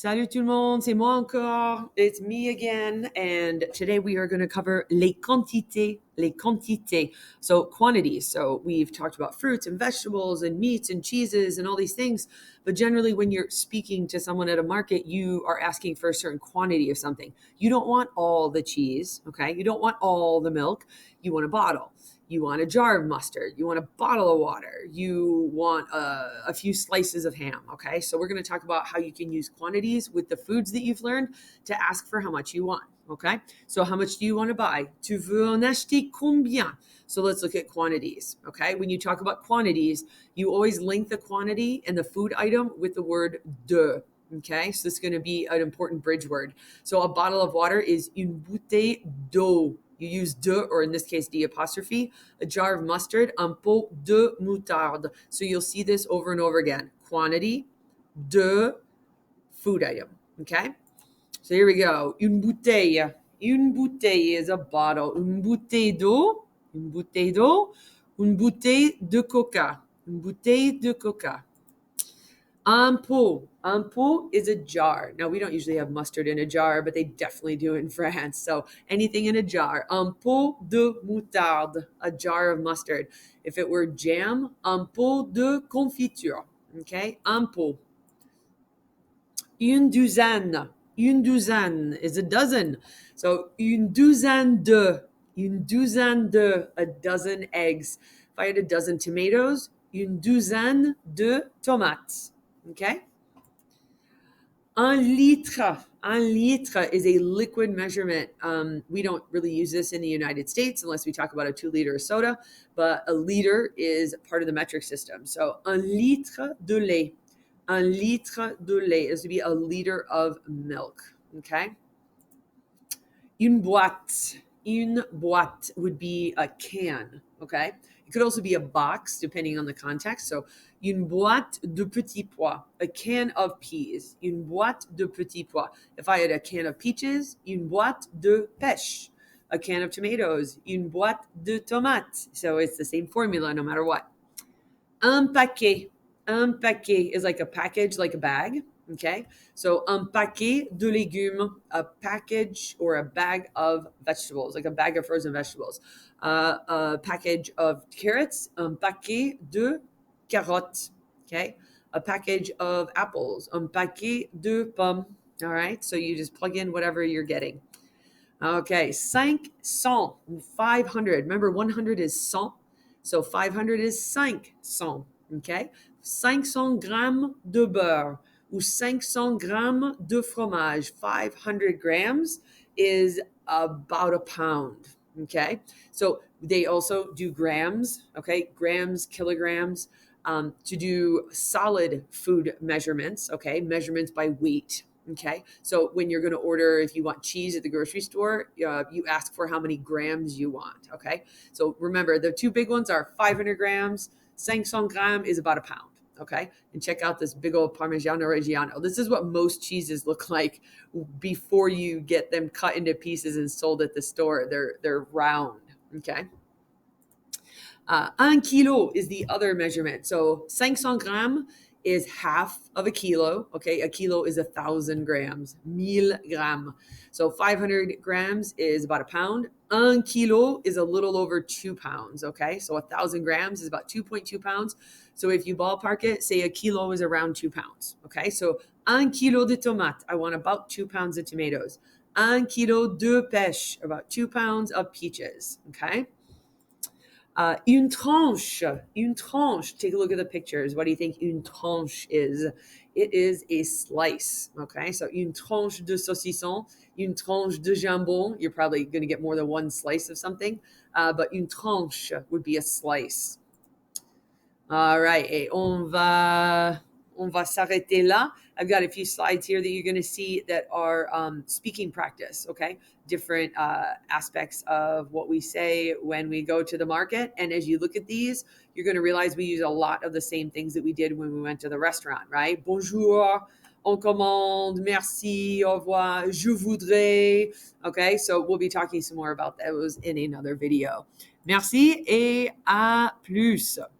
Salut tout le monde, c'est moi encore. It's me again. And today we are going to cover les quantités, les quantités. So quantities. So we've talked about fruits and vegetables and meats and cheeses and all these things. But generally when you're speaking to someone at a market, you are asking for a certain quantity of something. You don't want all the cheese, okay? You don't want all the milk. You want a bottle. You want a jar of mustard. You want a bottle of water. You want a few slices of ham. Okay. So we're going to talk about how you can use quantities with the foods that you've learned to ask for how much you want. Okay. So how much do you want to buy? Tu veux en acheter combien? So let's look at quantities. Okay. When you talk about quantities, you always link the quantity and the food item with the word de. Okay. So this is going to be an important bridge word. So a bottle of water is une bouteille d'eau. You use de, or in this case, D apostrophe. A jar of mustard, un pot de moutarde. So you'll see this over and over again. Quantity, de, food item. Okay? So here we go. Une bouteille. Une bouteille is a bottle. Une bouteille d'eau. Une bouteille d'eau. Une bouteille de coca. Une bouteille de coca. Un pot. Un pot is a jar. Now, we don't usually have mustard in a jar, but they definitely do in France. So anything in a jar. Un pot de moutarde, a jar of mustard. If it were jam, un pot de confiture. Okay, un pot. Une douzaine. Une douzaine is a dozen. So une douzaine de. Une douzaine de, a dozen eggs. If I had a dozen tomatoes, une douzaine de tomates. Okay. Un litre. Un litre is a liquid measurement. We don't really use this in the United States unless we talk about a 2-liter soda, but a liter is part of the metric system. So un litre de lait. Un litre de lait is to be a liter of milk. Okay. Une boîte. Une boîte would be a can. Okay. It could also be a box depending on the context. So une boîte de petits pois, a can of peas. Une boîte de petits pois. If I had a can of peaches, une boîte de pêche. A can of tomatoes, une boîte de tomates. So it's the same formula no matter what. Un paquet. Un paquet is like a package, like a bag. Okay, so un paquet de légumes, a package or a bag of vegetables, like a bag of frozen vegetables. A package of carrots, un paquet de carottes. Okay, a package of apples, un paquet de pommes. All right, so you just plug in whatever you're getting. Okay, 500, 500. Remember, 100 is cent, so 500 is 500. Okay, 500 grammes de beurre. Ou 500 grammes de fromage. 500 grams is about a pound. Okay, so they also do grams. Okay, grams, kilograms, to do solid food measurements. Okay, measurements by weight. Okay, so when you're going to order, if you want cheese at the grocery store, you ask for how many grams you want. Okay, so remember the two big ones are 500 grams. 500 grams is about a pound. Okay, and check out this big old Parmigiano Reggiano. This is what most cheeses look like before you get them cut into pieces and sold at the store. They're round. Okay. Un kilo is the other measurement. So 500 grams is half of a kilo. Okay, a kilo is 1,000 grams. 1000 grams. So 500 grams is about a pound. Un kilo is a little over 2 pounds. Okay, so 1,000 grams is about 2.2 pounds. So if you ballpark it, say a kilo is around 2 pounds. Okay, so un kilo de tomate, I want about 2 pounds of tomatoes. Un kilo de pêche, about 2 pounds of peaches. Okay. Une tranche. Une tranche. Take a look at the pictures. What do you think une tranche is? It is a slice. Okay, so une tranche de saucisson, une tranche de jambon. You're probably going to get more than one slice of something, but une tranche would be a slice. All right, et on va s'arrêter là. I've got a few slides here that you're going to see that are speaking practice, okay? Different aspects of what we say when we go to the market. And as you look at these, you're going to realize we use a lot of the same things that we did when we went to the restaurant, right? Bonjour, on commande, merci, au revoir, je voudrais. Okay, so we'll be talking some more about those in another video. Merci et à plus.